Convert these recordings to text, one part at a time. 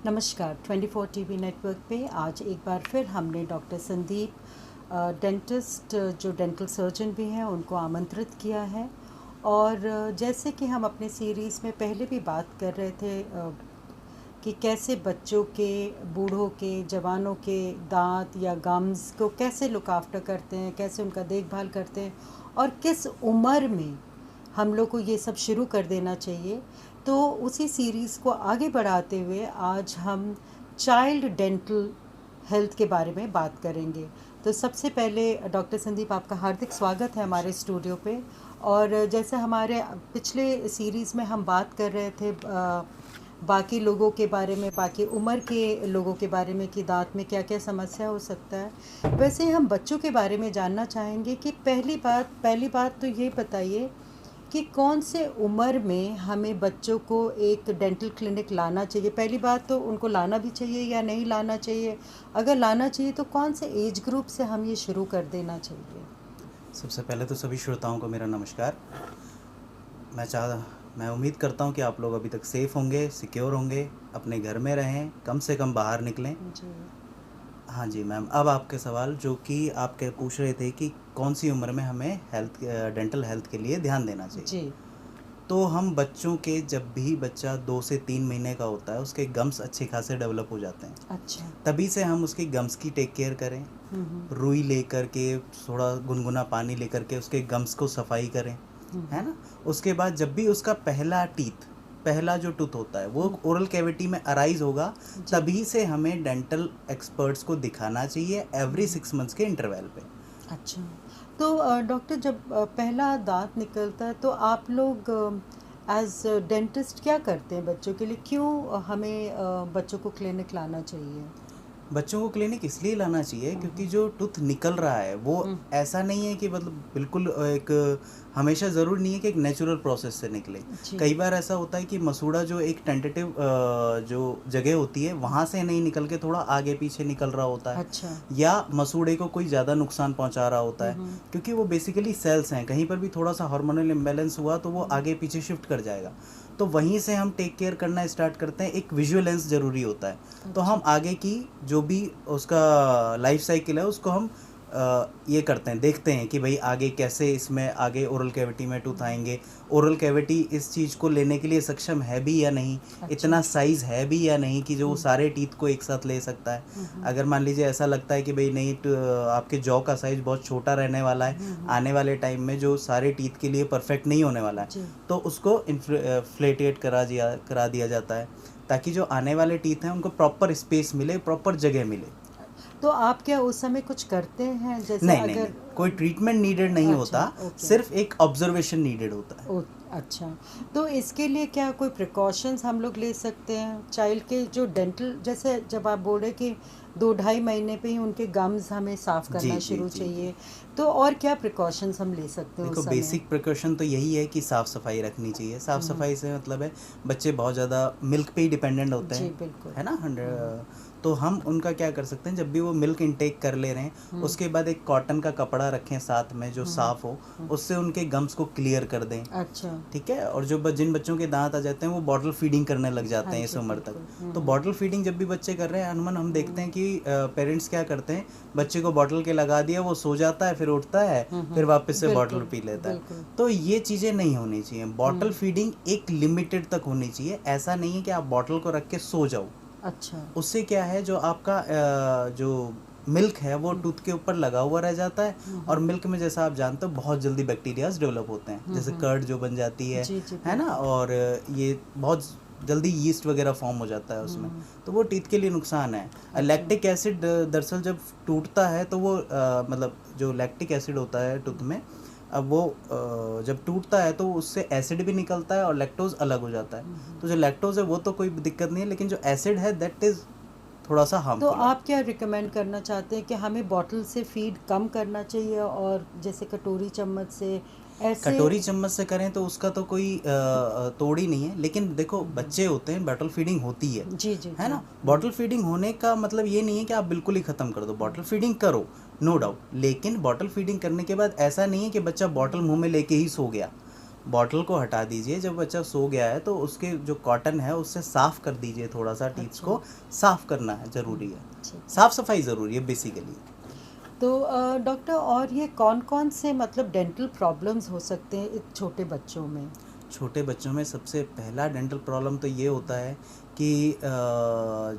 नमस्कार 24 TV network पे आज एक बार फिर हमने डॉक्टर संदीप डेंटिस्ट जो डेंटल सर्जन भी हैं उनको आमंत्रित किया है। और जैसे कि हम अपने सीरीज़ में पहले भी बात कर रहे थे कि कैसे बच्चों के, बूढ़ों के, जवानों के दांत या गम्स को कैसे लुक आफ्टर करते हैं, कैसे उनका देखभाल करते हैं और किस उम्र में हम लोग को ये सब शुरू कर देना चाहिए। तो उसी सीरीज़ को आगे बढ़ाते हुए आज हम चाइल्ड डेंटल हेल्थ के बारे में बात करेंगे। तो सबसे पहले डॉक्टर संदीप, आपका हार्दिक स्वागत है हमारे स्टूडियो पे। और जैसे हमारे पिछले सीरीज़ में हम बात कर रहे थे बाकी लोगों के बारे में, बाकी उम्र के लोगों के बारे में कि दांत में क्या क्या समस्या हो सकता है, वैसे हम बच्चों के बारे में जानना चाहेंगे कि पहली बात तो ये बताइए कि कौन से उम्र में हमें बच्चों को एक डेंटल क्लिनिक लाना चाहिए। पहली बात तो उनको लाना भी चाहिए या नहीं लाना चाहिए, अगर लाना चाहिए तो कौन से एज ग्रुप से हम ये शुरू कर देना चाहिए। सबसे पहले तो सभी श्रोताओं को मेरा नमस्कार। मैं उम्मीद करता हूँ कि आप लोग अभी तक सेफ़ होंगे, सिक्योर होंगे, अपने घर में रहें, कम से कम बाहर निकलें। जी हाँ जी मैम, अब आपके सवाल जो कि आप पूछ रहे थे कि कौन सी उम्र में हमें डेंटल हेल्थ के लिए ध्यान देना चाहिए। जी। तो हम बच्चों के, जब भी बच्चा 2 से 3 महीने का होता है, उसके गम्स अच्छे खासे डेवलप हो जाते हैं। अच्छा। तभी से हम उसके गम्स की टेक केयर करें। रुई लेकर के, थोड़ा गुनगुना पानी लेकर के उसके गम्स को सफाई करें, है ना। उसके बाद जब भी उसका पहला जो टूथ होता है वो ओरल कैविटी में अराइज होगा, तभी से हमें डेंटल एक्सपर्ट्स को दिखाना चाहिए एवरी 6 मंथ्स के इंटरवल पे। अच्छा, तो डॉक्टर जब पहला दांत निकलता है तो आप लोग एज डेंटिस्ट क्या करते हैं बच्चों के लिए, क्यों हमें बच्चों को क्लिनिक लाना चाहिए। बच्चों को क्लिनिक इसलिए लाना चाहिए क्योंकि जो टूथ निकल रहा है वो ऐसा नहीं है कि मतलब बिल्कुल एक हमेशा ज़रूरी नहीं है कि एक नेचुरल प्रोसेस से निकले। कई बार ऐसा होता है कि मसूड़ा जो एक टेंटेटिव जो जगह होती है वहाँ से नहीं निकल के थोड़ा आगे पीछे निकल रहा होता है। अच्छा। या मसूड़े को कोई ज़्यादा नुकसान पहुँचा रहा होता है, क्योंकि वो बेसिकली सेल्स हैं, कहीं पर भी थोड़ा सा हार्मोनल इम्बैलेंस हुआ तो वो आगे पीछे शिफ्ट कर जाएगा। तो वहीं से हम टेक केयर करना स्टार्ट करते हैं। एक विजुअलेंस ज़रूरी होता है। तो हम आगे की जो भी उसका लाइफ साइकिल है उसको हम ये करते हैं, देखते हैं कि भाई आगे कैसे इसमें आगे ओरल कैविटी में टूथ आएंगे, ओरल कैविटी इस चीज़ को लेने के लिए सक्षम है भी या नहीं, इतना साइज़ है भी या नहीं कि जो वो सारे टीथ को एक साथ ले सकता है। अगर मान लीजिए ऐसा लगता है कि भाई नहीं, आपके जॉ का साइज़ बहुत छोटा रहने वाला है, आने वाले टाइम में जो सारे टीथ के लिए परफेक्ट नहीं होने वाला है, तो उसको इन्फ्लेटेड करा दिया जाता है, ताकि जो आने वाले टीथ हैं उनको प्रॉपर स्पेस मिले, प्रॉपर जगह मिले। तो आप क्या उस समय कुछ करते हैं, जैसे नहीं, कोई ट्रीटमेंट नीडेड नहीं होता, सिर्फ एक ऑब्जर्वेशन नीडेड होता है। अच्छा, तो इसके लिए क्या कोई प्रिकॉशंस हम लोग ले सकते हैं चाइल्ड के, जो डेंटल, जैसे जब आप बोल रहे कि 2-2.5 महीने पे ही उनके गम्स हमें साफ़ करना शुरू चाहिए, तो और क्या प्रिकॉशंस हम ले सकते हैं? देखो, बेसिक प्रिकॉशन तो यही है कि साफ़ सफाई रखनी चाहिए। साफ़ सफाई से मतलब है बच्चे बहुत ज़्यादा मिल्क पे ही डिपेंडेंट होते हैं, बिल्कुल, है ना। तो हम उनका क्या कर सकते हैं, जब भी वो मिल्क इनटेक कर ले रहे हैं उसके बाद एक कॉटन का कपड़ा रखें साथ में जो साफ़ हो, उससे उनके गम्स को क्लियर कर दें। अच्छा, ठीक है। और जो जिन बच्चों के दांत आ जाते हैं वो बॉटल फीडिंग करने लग जाते हैं इस उम्र तक, तो बॉटल फीडिंग जब भी बच्चे कर रहे हैं, अनमन हम देखते हैं कि पेरेंट्स क्या करते हैं, बच्चे को बॉटल के लगा दिया, वो सो जाता है, फिर उठता है, फिर वापस से बॉटल पी लेता है। तो ये चीज़ें नहीं होनी चाहिए। बॉटल फीडिंग एक लिमिटेड तक होनी चाहिए। ऐसा नहीं है कि आप बॉटल को रख के सो जाओ। अच्छा, उससे क्या है, जो आपका जो मिल्क है वो टूथ के ऊपर लगा हुआ रह जाता है, और मिल्क में जैसा आप जानते हो बहुत जल्दी बैक्टीरियाज डेवलप होते हैं, जैसे कर्ड जो बन जाती है ना, और ये बहुत जल्दी यीस्ट वगैरह फॉर्म हो जाता है उसमें, तो वो टीथ के लिए नुकसान है। लैक्टिक एसिड दरअसल जब टूटता है तो वो मतलब जो लैक्टिक एसिड होता है टूथ में, अब वो जब टूटता है तो उससे एसिड भी निकलता है और लैक्टोज अलग हो जाता है। तो जो लैक्टोज है वो तो कोई दिक्कत नहीं है, लेकिन जो एसिड है दैट इज़ थोड़ा सा हार्मफुल। तो आप क्या रिकमेंड करना चाहते हैं कि हमें बॉटल से फीड कम करना चाहिए और जैसे कटोरी चम्मच से, ऐसे? कटोरी चम्मच से करें तो उसका तो कोई तोड़ ही नहीं है, लेकिन देखो बच्चे होते हैं, बॉटल फीडिंग होती है, है ना। बॉटल फीडिंग होने का मतलब ये नहीं है कि आप बिल्कुल ही ख़त्म कर दो, बॉटल फीडिंग करो, नो डाउट, लेकिन बॉटल फीडिंग करने के बाद ऐसा नहीं है कि बच्चा बॉटल मुंह में लेके ही सो गया। बॉटल को हटा दीजिए, जब बच्चा सो गया है तो उसके जो कॉटन है उससे साफ कर दीजिए, थोड़ा सा टीथ्स अच्छा। को साफ करना है, ज़रूरी है। ठीक है। साफ सफाई ज़रूरी है बेसिकली। तो डॉक्टर, और ये कौन-कौन से मतलब डेंटल प्रॉब्लम्स हो सकते हैं छोटे बच्चों में? छोटे बच्चों में सबसे पहला डेंटल प्रॉब्लम तो ये होता है कि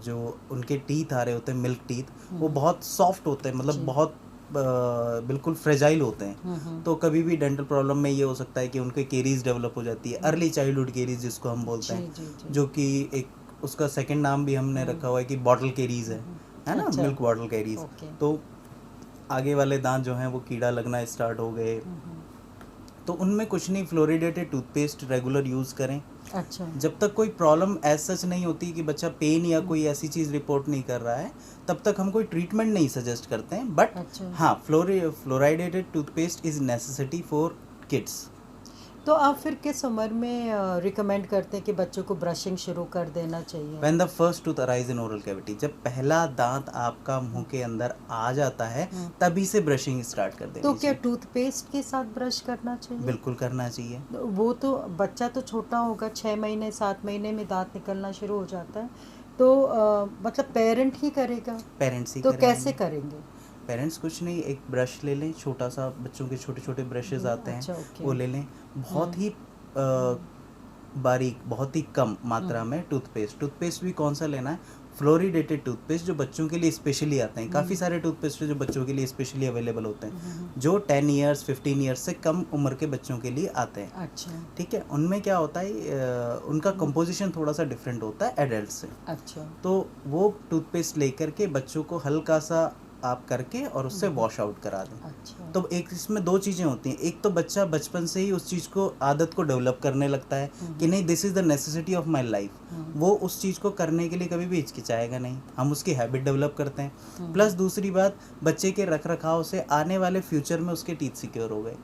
जो उनके टीथ आ रहे होते हैं, मिल्क टीथ, वो बहुत सॉफ्ट होते हैं, मतलब जी। बहुत बिल्कुल फ्रेजाइल होते हैं। तो कभी भी डेंटल प्रॉब्लम में ये हो सकता है कि उनके केरीज डेवलप हो जाती है, अर्ली चाइल्डहुड केरीज जिसको हम बोलते जी, हैं, जी, जी। जो कि एक उसका सेकंड नाम भी हमने रखा हुआ है कि बॉटल केरीज है ना, अच्छा। Milk bottle caries. ओके। तो आगे वाले दांत जो हैं वो कीड़ा लगना स्टार्ट हो गए, तो उनमें कुछ नहीं, फ्लोरिडेटेड टूथपेस्ट रेगुलर यूज़ करें। अच्छा। जब तक कोई प्रॉब्लम एज सच नहीं होती कि बच्चा पेन या कोई ऐसी चीज़ रिपोर्ट नहीं कर रहा है, तब तक हम कोई ट्रीटमेंट नहीं सजेस्ट करते हैं। बट अच्छा। हाँ, fluoridated toothpaste is necessity for kids. तो आप फिर किस उम्र में रिकमेंड करते हैं कि बच्चों को ब्रशिंग शुरू कर देना चाहिए? When the first tooth arise in oral cavity, जब पहला दांत आपका मुंह के अंदर आ जाता है तभी से ब्रशिंग स्टार्ट कर तो देनी क्या चाहिए। टूथपेस्ट के साथ ब्रश करना चाहिए? बिल्कुल करना चाहिए। वो तो बच्चा तो छोटा होगा, 6 महीने 7 महीने में दांत निकलना शुरू हो जाता है, तो मतलब पेरेंट ही करेगा, पेरेंट्स ही तो करेंगे। कैसे करेंगे? पेरेंट्स कुछ नहीं, एक ब्रश ले लें, छोटा सा, बच्चों के छोटे छोटे ब्रशेज आते हैं, अच्छा, ओके। वो ले लें। बहुत ही बारीक, बहुत ही कम मात्रा में टूथपेस्ट भी कौन सा लेना है, फ्लोरिडेटेड टूथपेस्ट जो बच्चों के लिए स्पेशली आते हैं। काफ़ी सारे टूथपेस्ट है जो बच्चों के लिए स्पेशली अवेलेबल होते हैं, जो 10 ईयर्स 15 ईयर्स से कम उम्र के बच्चों के लिए आते हैं। अच्छा। ठीक है, उनमें क्या होता है, उनका कंपोजिशन थोड़ा सा डिफरेंट होता है एडल्ट से। अच्छा। तो वो टूथपेस्ट लेकर के बच्चों को हल्का सा आप करके और उससे वॉश आउट करा दें। अच्छा। तो एक इसमें दो चीज़ें होती हैं, एक तो बच्चा बचपन से ही उस चीज़ को, आदत को डेवलप करने लगता है कि नहीं, this is the necessity of my life. वो उस चीज़ को करने के लिए कभी भी हिचकिचाएगा नहीं, हम उसकी हैबिट डेवलप करते हैं। प्लस दूसरी बात, बच्चे के रख रखाव से आने वाले फ्यूचर में उसके टीथ सिक्योर हो गए।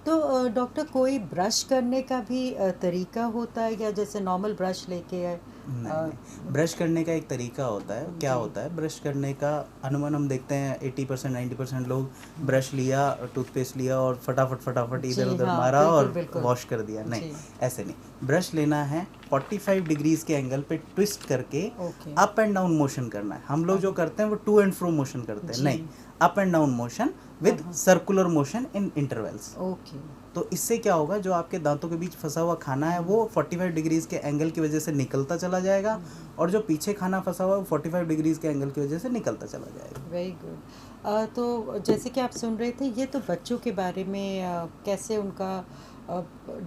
तो डॉक्टर, कोई ब्रश करने का भी तरीका होता है, या जैसे नॉर्मल ब्रश लेके नहीं, ब्रश करने का एक तरीका होता है। क्या होता है ब्रश करने का, अनुमान हम देखते हैं 80% 90% लोग ब्रश लिया, टूथपेस्ट लिया और फटाफट इधर उधर हाँ, मारा बिल्कुल, और बिल्कुल। वॉश कर दिया। नहीं, जी। ऐसे नहीं। ब्रश लेना है, 45 डिग्रीज के एंगल पे ट्विस्ट करके okay. Up and down motion करना है। हम लोग जो करते हैं वो टू एंड फ्रो मोशन करते हैं, जी। नहीं, up and down motion with circular motion in intervals. Okay. तो इससे क्या होगा, जो आपके दांतों के बीच फंसा हुआ खाना है वो 45 डिग्रीज के एंगल की वजह से निकलता चला जाएगा, और जो पीछे खाना फंसा हुआ है वो 45 डिग्रीज के एंगल की वजह से निकलता चला जाएगा। Very good. तो जैसे कि आप सुन रहे थे, ये तो बच्चों के बारे में कैसे उनका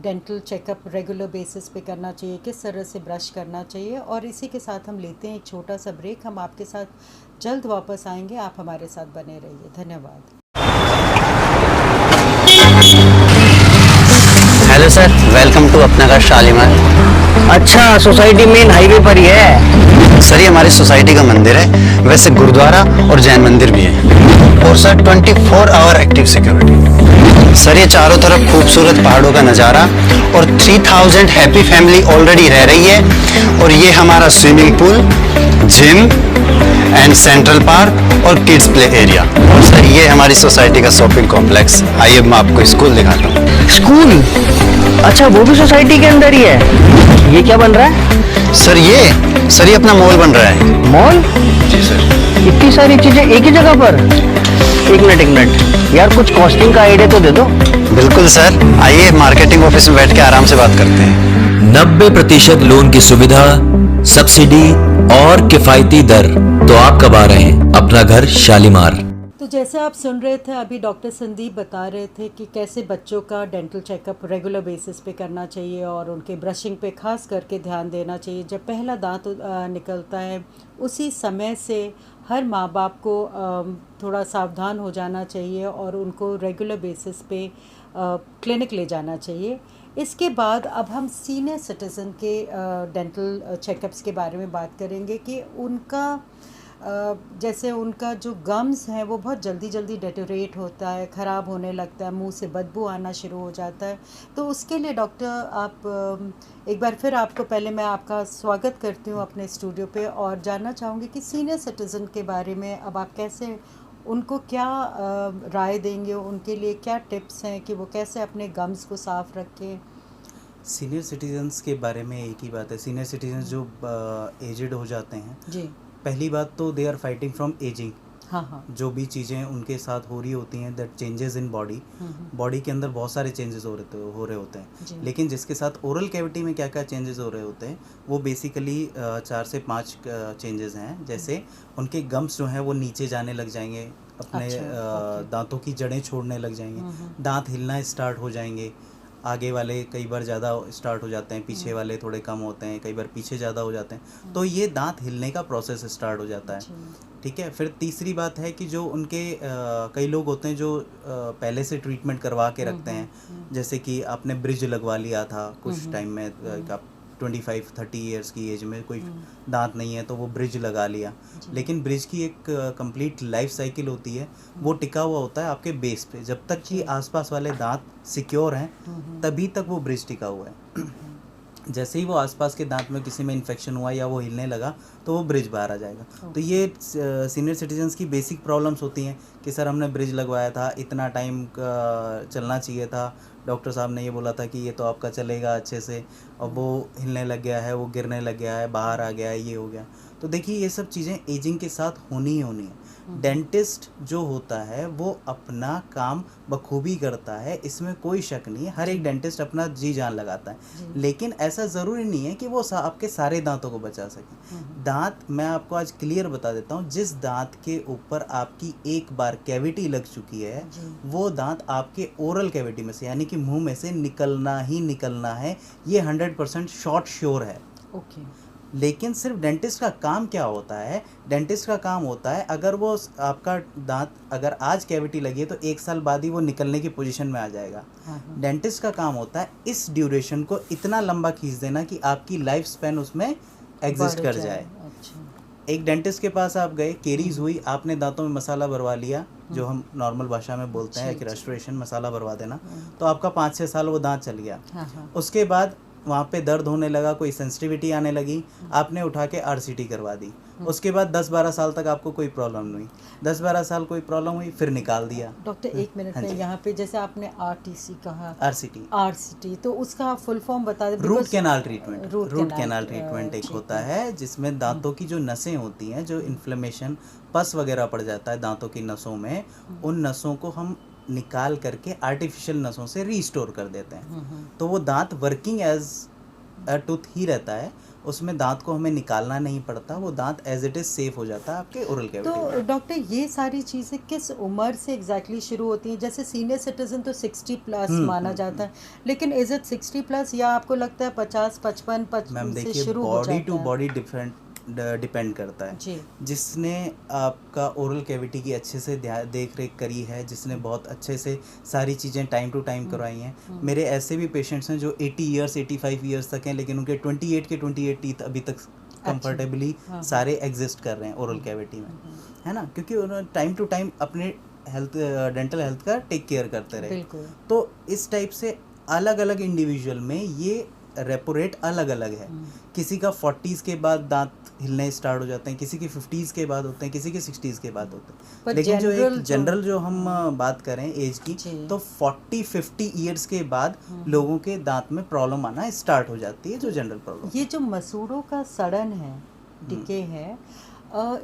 डेंटल चेकअप रेगुलर बेसिस पे करना चाहिए, किस तरह से ब्रश करना चाहिए। और इसी के साथ हम लेते हैं एक छोटा सा ब्रेक। हम आपके साथ जल्द वापस आएंगे, आप हमारे साथ बने रहिए। धन्यवाद। हेलो सर, वेलकम टू अपना घर शालीमार। अच्छा, सोसाइटी मेन हाईवे पर ही है। सर ये हमारी सोसाइटी का मंदिर है, वैसे गुरुद्वारा और जैन मंदिर भी है, और sir 24 hour active security. Sir ये चारों तरफ खूबसूरत पहाड़ों का नज़ारा, और 3000 हैप्पी फैमिली ऑलरेडी रह रही है। और ये हमारा swimming pool, gym and central park और किड्स प्ले एरिया। और सर ये हमारी सोसाइटी का शॉपिंग कॉम्प्लेक्स। आइए मैं आपको स्कूल दिखाता हूँ। स्कूल? अच्छा, वो भी सोसाइटी के अंदर ही है। ये क्या बन रहा है? सर ये अपना मॉल बन रहा है। मॉल? जी सर। इतनी सारी चीजें एक ही जगह पर? एक मिनट यार, कुछ कॉस्टिंग का आइडिया तो दे दो। बिल्कुल सर, आइए मार्केटिंग ऑफिस में बैठ के आराम से बात करते हैं। 90% लोन की सुविधा, सब्सिडी और किफायती दर। तो आप कब आ रहे हैं? अपना घर शालीमार। तो जैसे आप सुन रहे थे, अभी डॉक्टर संदीप बता रहे थे कि कैसे बच्चों का डेंटल चेकअप रेगुलर बेसिस पे करना चाहिए और उनके ब्रशिंग पे खास करके ध्यान देना चाहिए। जब पहला दांत निकलता है, उसी समय से हर माँ बाप को थोड़ा सावधान हो जाना चाहिए और उनको रेगुलर बेसिस पे क्लिनिक ले जाना चाहिए। इसके बाद अब हम सीनियर सिटीज़न के डेंटल चेकअप्स के बारे में बात करेंगे कि उनका जैसे उनका जो गम्स हैं वो बहुत जल्दी डेटोरेट होता है, ख़राब होने लगता है, मुंह से बदबू आना शुरू हो जाता है। तो उसके लिए डॉक्टर, आप एक बार फिर आपको, पहले मैं आपका स्वागत करती हूँ अपने स्टूडियो पे और जानना चाहूँगी कि सीनियर सिटीज़न के बारे में अब आप कैसे उनको क्या राय देंगे, उनके लिए क्या टिप्स हैं कि वो कैसे अपने गम्स को साफ रखें? सीनियर सिटीजन्स के बारे में एक ही बात है, सीनियर सिटीजन्स जो एजेड हो जाते हैं, जी। पहली बात तो they are fighting from ageing. हाँ हाँ। जो भी चीज़ें उनके साथ हो रही होती हैं, दैट चेंजेस इन बॉडी के अंदर बहुत सारे चेंजेस हो रहे होते जी। हैं। लेकिन जिसके साथ ओरल कैविटी में क्या क्या चेंजेस हो रहे होते हैं, वो बेसिकली 4 से 5 चेंजेस हैं। जैसे उनके गम्स जो हैं वो नीचे जाने लग जाएंगे, अपने अच्छा, ओके। दांतों की जड़ें छोड़ने लग जाएंगे, दांत हिलना स्टार्ट हो जाएंगे। आगे वाले कई बार ज़्यादा स्टार्ट हो जाते हैं, पीछे वाले थोड़े कम होते हैं, कई बार पीछे ज़्यादा हो जाते हैं। तो ये दांत हिलने का प्रोसेस स्टार्ट हो जाता है। जी। ठीक है। फिर तीसरी बात है कि जो उनके कई लोग होते हैं जो पहले से ट्रीटमेंट करवा के रखते हैं, जैसे कि आपने ब्रिज लगवा लिया था कुछ टाइम में, आप 25-30 ईयर्स की एज में कोई दांत नहीं है तो वो ब्रिज लगा लिया। लेकिन ब्रिज की एक कंप्लीट लाइफ साइकिल होती है, वो टिका हुआ होता है आपके बेस पे। जब तक कि आसपास वाले दांत सिक्योर हैं तभी तक वो ब्रिज टिका हुआ है। जैसे ही वो आसपास के दांत में किसी में इन्फेक्शन हुआ या वो हिलने लगा तो वो ब्रिज बाहर आ जाएगा। तो ये सीनियर सिटीजन्स की बेसिक प्रॉब्लम्स होती हैं कि सर हमने ब्रिज लगवाया था, इतना टाइम चलना चाहिए था, डॉक्टर साहब ने ये बोला था कि ये तो आपका चलेगा अच्छे से, और वो हिलने लग गया है, वो गिरने लग गया है, बाहर आ गया है, ये हो गया। तो देखिए ये सब चीज़ें एजिंग के साथ होनी ही होनी है। डेंटिस्ट जो होता है वो अपना काम बखूबी करता है, इसमें कोई शक नहीं है। हर एक डेंटिस्ट अपना जी जान लगाता है, लेकिन ऐसा ज़रूरी नहीं है कि वो आपके सारे दांतों को बचा सके। दांत मैं आपको आज क्लियर बता देता हूँ, जिस दांत के ऊपर आपकी एक बार कैविटी लग चुकी है वो दांत आपके ओरल कैविटी में से यानी कि मुंह में से निकलना ही निकलना है, ये 100% शॉर्ट श्योर है। ओके। लेकिन सिर्फ डेंटिस्ट का काम क्या होता है, डेंटिस्ट का काम होता है अगर वो आपका दांत अगर आज कैविटी लगी है तो 1 साल बाद ही वो निकलने की पोजीशन में आ जाएगा। डेंटिस्ट का काम होता है इस ड्यूरेशन को इतना लंबा खींच देना कि आपकी लाइफ स्पैन उसमें एग्जिस्ट कर जाए। अच्छा। एक डेंटिस्ट के पास आप गए, केरीज हुई, आपने दांतों में मसाला भरवा लिया, जो हम नॉर्मल भाषा में बोलते हैं कि रेस्टोरेशन मसाला भरवा देना, तो आपका 5-6 साल वो दांत चल गया। उसके बाद वहाँ पे दर्द होने लगा, कोई सेंसिटिविटी आने लगी, आपने उठा के आरसीटी करवा दी। उसके बाद 10-12 साल तक आपको कोई प्रॉब्लम नहीं हुई, 10-12 साल कोई प्रॉब्लम हुई फिर निकाल दिया। डॉक्टर एक मिनट में यहाँ पे जैसे आपने आरटीसी कहा, आरसीटी तो उसका फुल फॉर्म बता दें। Root canal treatment. Root canal treatment एक होता है जिसमें दांतों की जो नसें होती हैं, जो इन्फ्लेमेशन पस वगैरह पड़ जाता है दांतों की नसों में, उन नसों को हम निकाल करके आर्टिफिशियल नसों से रीस्टोर कर देते हैं। तो वो दांत वर्किंग एज अ टूथ ही रहता है, उसमें दांत को हमें निकालना नहीं पड़ता, वो दांत एज इट इज सेफ हो जाता है आपके ओरल कैविटी में। तो डॉक्टर ये सारी चीज़ें किस उम्र से एग्जैक्टली शुरू होती हैं? जैसे सीनियर सिटीजन तो 60 प्लस माना जाता है, लेकिन इज इट 60 प्लस या आपको लगता है 50-55 मैम से देखिए, शुरू हो जाता है? बॉडी टू बॉडी डिपेंड करता है जी। जिसने आपका ओरल कैविटी की अच्छे से देख रेख करी है, जिसने बहुत अच्छे से सारी चीज़ें टाइम टू टाइम करवाई हैं। मेरे ऐसे भी पेशेंट्स हैं जो 80 ईयर्स 85 ईयर्स तक हैं, लेकिन उनके 28 टीथ अभी तक कंफर्टेबली सारे एग्जिस्ट कर रहे हैं ओरल कैविटी में, है ना, क्योंकि उन्होंने टाइम टू टाइम अपने डेंटल हेल्थ का टेक केयर करते रहे। तो इस टाइप से अलग अलग इंडिविजुअल में ये रेपो रेट अलग अलग है। किसी का 40s के बाद दांत हिलने स्टार्ट हो जाते हैं, किसी के 50s के बाद होते हैं, किसी के 60s के बाद होते हैं। लेकिन जो एक जनरल जो हम बात करें एज की, तो 40-50 ईयर्स के बाद लोगों के दांत में प्रॉब्लम आना स्टार्ट हो जाती है, जो जनरल प्रॉब्लम। ये जो मसूड़ों का सड़न है, डिके है,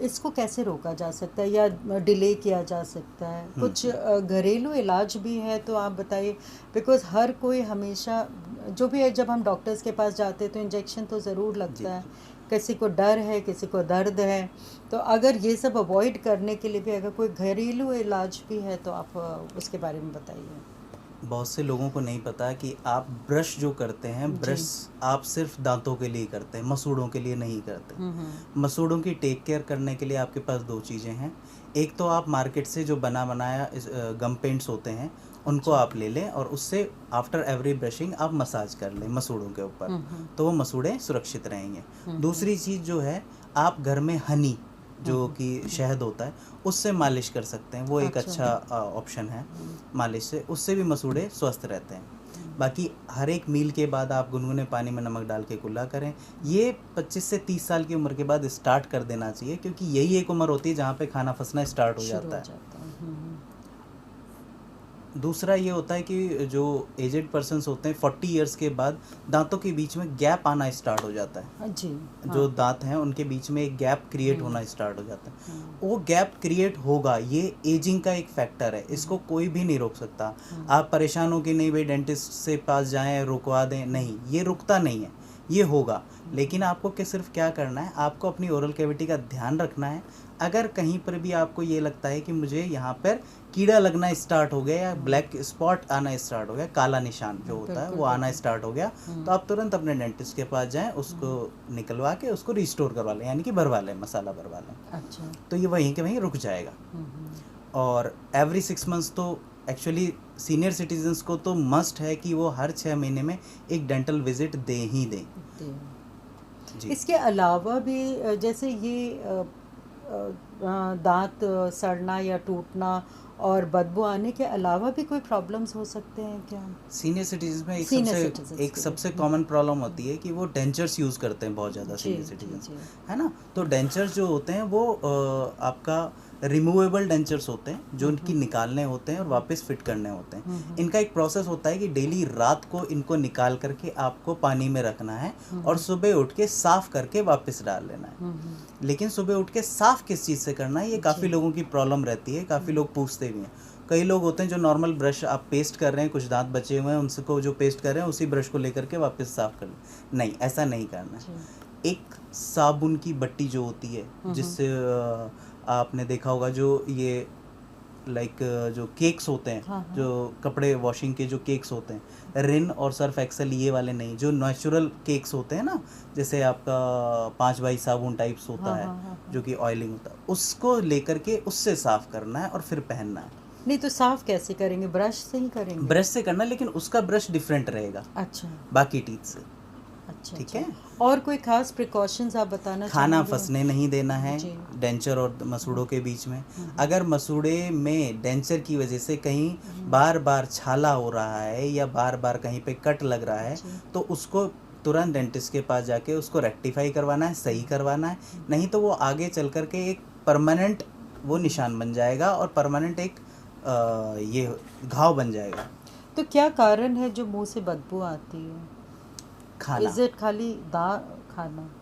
इसको कैसे रोका जा सकता है या डिले किया जा सकता है? कुछ घरेलू इलाज भी है तो आप बताइए, बिकॉज हर कोई हमेशा जो भी है, जब हम डॉक्टर्स के पास जाते हैं तो इंजेक्शन तो ज़रूर लगता है, किसी को डर है, किसी को दर्द है, तो अगर ये सब अवॉइड करने के लिए भी अगर कोई घरेलू इलाज भी है तो आप उसके बारे में बताइए। बहुत से लोगों को नहीं पता कि आप ब्रश जो करते हैं, ब्रश आप सिर्फ दांतों के लिए करते हैं, मसूड़ों के लिए नहीं करते। मसूड़ों की टेक केयर करने के लिए आपके पास 2 चीज़ें हैं। एक तो आप मार्केट से जो बना बनाया गम पेंट्स होते हैं उनको आप ले लें और उससे आफ्टर एवरी ब्रशिंग आप मसाज कर लें मसूड़ों के ऊपर, तो वो मसूड़े सुरक्षित रहेंगे। दूसरी चीज़ जो है, आप घर में हनी जो कि शहद होता है उससे मालिश कर सकते हैं, वो एक अच्छा ऑप्शन है मालिश से, उससे भी मसूड़े स्वस्थ रहते हैं। बाकी हर एक मील के बाद आप गुनगुने पानी में नमक डाल के कुल्ला करें। ये 25 से 30 साल की उम्र के बाद स्टार्ट कर देना चाहिए, क्योंकि यही एक उम्र होती है जहाँ पे खाना फंसना स्टार्ट हो शुरू जाता हो है। जाता है। दूसरा ये होता है कि जो एजेड पर्सन्स होते हैं 40 इयर्स के बाद दांतों के बीच में गैप आना स्टार्ट हो जाता है। जी जो दांत हैं उनके बीच में एक गैप क्रिएट होना स्टार्ट हो जाता है। वो गैप क्रिएट होगा, ये एजिंग का एक फैक्टर है, इसको कोई भी नहीं रोक सकता। आप परेशान हो कि नहीं भाई डेंटिस्ट से पास जाएं, रुकवा दें, नहीं, ये रुकता नहीं है, ये होगा। लेकिन आपको सिर्फ क्या करना है, आपको अपनी ओरल कैविटी का ध्यान रखना है। अगर कहीं पर भी आपको ये लगता है कि मुझे यहाँ पर कीड़ा लगना स्टार्ट हो गया या ब्लैक स्पॉट आना स्टार्ट हो गया, काला निशान जो होता है वो आना स्टार्ट हो गया, तो आप तुरंत अपने डेंटिस्ट के पास जाएं, उसको निकलवा के उसको रिस्टोर करवा लें, यानी कि भरवा लें, मसाला भरवा लें। अच्छा। तो ये वहीं के वहीं रुक जाएगा। और एवरी 6 मंथ्स तो एक्चुअली सीनियर सिटीजन्स को तो मस्ट है कि वो हर 6 महीने में एक डेंटल विजिट दे ही दें। जी। इसके अलावा भी जैसे ये दांत सड़ना या टूटना और बदबू आने के अलावा भी कोई प्रॉब्लम्स हो सकते हैं क्या? सीनियर सिटीजन में Senior citizens एक के सबसे कॉमन प्रॉब्लम होती है कि वो डेंचर्स यूज़ करते हैं बहुत ज़्यादा सीनियर सिटीजन, है ना। तो डेंचर्स जो होते हैं वो आपका रिमूवेबल डेंचर्स होते हैं, जो इनकी निकालने होते हैं और वापस फिट करने होते हैं। इनका एक प्रोसेस होता है कि डेली रात को इनको निकाल करके आपको पानी में रखना है और सुबह उठ के साफ़ करके वापस डाल लेना है। लेकिन सुबह उठ के साफ़ किस चीज़ से करना है, ये काफ़ी लोगों की प्रॉब्लम रहती है, काफ़ी लोग पूछते भी हैं। कई लोग होते हैं जो नॉर्मल ब्रश आप पेस्ट कर रहे हैं, कुछ दांत बचे हुए हैं, उनको जो पेस्ट कर रहे हैं उसी ब्रश को लेकर के वापस साफ़ कर लें। नहीं, ऐसा नहीं करना है। एक साबुन की बट्टी जो होती है, जिससे आपने देखा होगा जो ये लाइक जो केक्स होते हैं, जो कपड़े वॉशिंग के जो केक्स होते हैं, रिन और सर्फ एक्सेल, ये वाले नहीं, जो नेचुरल केक्स होते हैं ना, जैसे आपका 5x साबुन टाइप्स होता है, जो कि ऑयलिंग होता है, उसको लेकर के उससे साफ़ करना है और फिर पहनना है। नहीं तो साफ कैसे करेंगे? ब्रश से ही करेंगे? ब्रश से करना, लेकिन उसका ब्रश डिफरेंट रहेगा अच्छा, बाकी टीथ से। अच्छा, ठीक है। और कोई खास प्रिकॉशंस आप बताना खाना चाहेंगे? फंसने नहीं देना है डेंचर और मसूड़ों के बीच में। अगर मसूड़े में डेंचर की वजह से कहीं बार बार छाला हो रहा है या बार बार कहीं पे कट लग रहा है, तो उसको तुरंत डेंटिस्ट के पास जाके उसको रेक्टिफाई करवाना है, सही करवाना है। नहीं तो वो आगे चल कर के एक परमानेंट वो निशान बन जाएगा और परमानेंट एक ये घाव बन जाएगा। तो क्या कारण है जो मुंह से बदबू आती है? खाना। इज इट खाली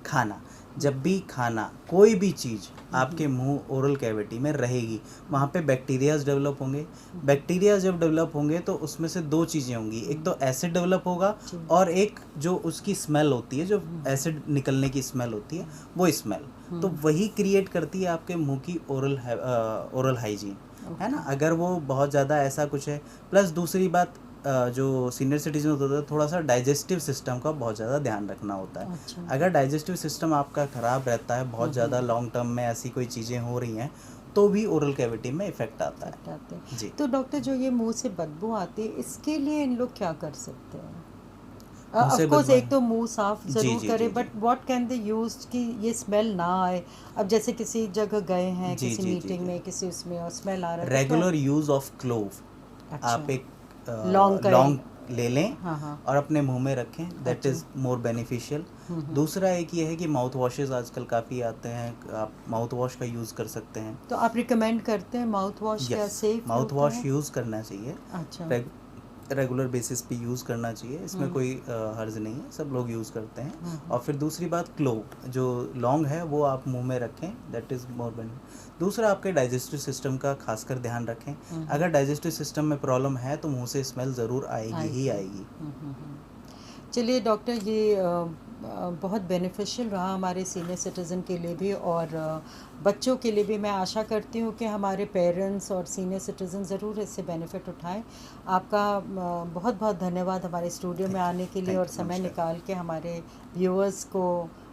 खाना? जब भी खाना, कोई भी चीज़ आपके मुंह ओरल कैविटी में रहेगी, वहाँ पे बैक्टीरियाज डेवलप होंगे। बैक्टीरिया जब डेवलप होंगे तो उसमें से 2 चीज़ें होंगी, एक तो एसिड डेवलप होगा और एक जो उसकी स्मेल होती है, जो एसिड निकलने की स्मेल होती है, वो स्मेल तो वही क्रिएट करती है आपके मुंह की ओरल हाइजीन, है ना। अगर वो बहुत ज़्यादा ऐसा कुछ है, प्लस दूसरी बात जो सीनियर सिटीजन होता है, थोड़ा सा डाइजेस्टिव सिस्टम का बहुत ज़्यादा ध्यान रखना होता है। अच्छा। अगर डाइजेस्टिव सिस्टम आपका ख़राब रहता है, बहुत ज़्यादा लॉन्ग टर्म में ऐसी कोई चीज़ें हो रही हैं, तो भी ओरल कैविटी में इफेक्ट आता है। जी। तो डॉक्टर, जो ये मुंह से बदबू आती है, इसके लिए इन लोग क्या कर सकते हैं? मुंह से ऑफ कोर्स बदबू- एक तो मुंह साफ जरूर जी, करें, जी, but what can they use कि ये स्मेल ना आए? अब जैसे किसी जगह गए हैं, जी, किसी जी, मीटिंग जी। में, किसी उसमें और स्मेल आ रहा है, तो रेगुलर यूज़ ऑफ क्लोव, अच्छा। आप एक लौंग ले लें हाँ। और अपने मुंह में रखें, दैट इज़ मोर बेनिफिशियल। दूसरा एक ये है कि माउथ वॉशेज़ आजकल काफ़ी आते हैं, आप माउथ वॉश का यूज़ कर सकते हैं। तो आप रिकमेंड करते हैं माउथ वॉश? क्या सेफ माउथ वॉश यूज़ करना चाहिए, अच्छा। रेगुलर बेसिस पे यूज़ करना चाहिए, इसमें कोई हर्ज नहीं है, सब लोग यूज़ करते हैं। और फिर दूसरी बात, क्लोव जो लौंग है वो आप मुंह में रखें, दैट इज़ मोर बेनिफिट। दूसरा, आपके डाइजेस्टिव सिस्टम का खासकर ध्यान रखें। अगर डाइजेस्टिव सिस्टम में प्रॉब्लम है तो मुंह से स्मेल ज़रूर आएगी ही आएगी। चलिए डॉक्टर, ये बहुत बेनिफिशियल रहा हमारे सीनियर सिटीज़न के लिए भी और बच्चों के लिए भी। मैं आशा करती हूँ कि हमारे पेरेंट्स और सीनियर सिटीज़न ज़रूर इससे बेनिफिट उठाएं। आपका बहुत बहुत धन्यवाद हमारे स्टूडियो में आने के लिए और समय निकाल के हमारे व्यूअर्स को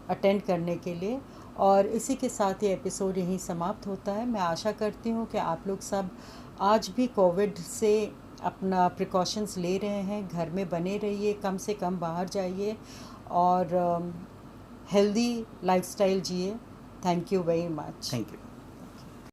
अटेंड करने के लिए। और इसी के साथ ये एपिसोड यहीं समाप्त होता है। मैं आशा करती हूँ कि आप लोग सब आज भी कोविड से अपना प्रिकॉशंस ले रहे हैं, घर में बने रहिए, कम से कम बाहर जाइए और हेल्दी लाइफस्टाइल जिए। Thank you very much. Thank you.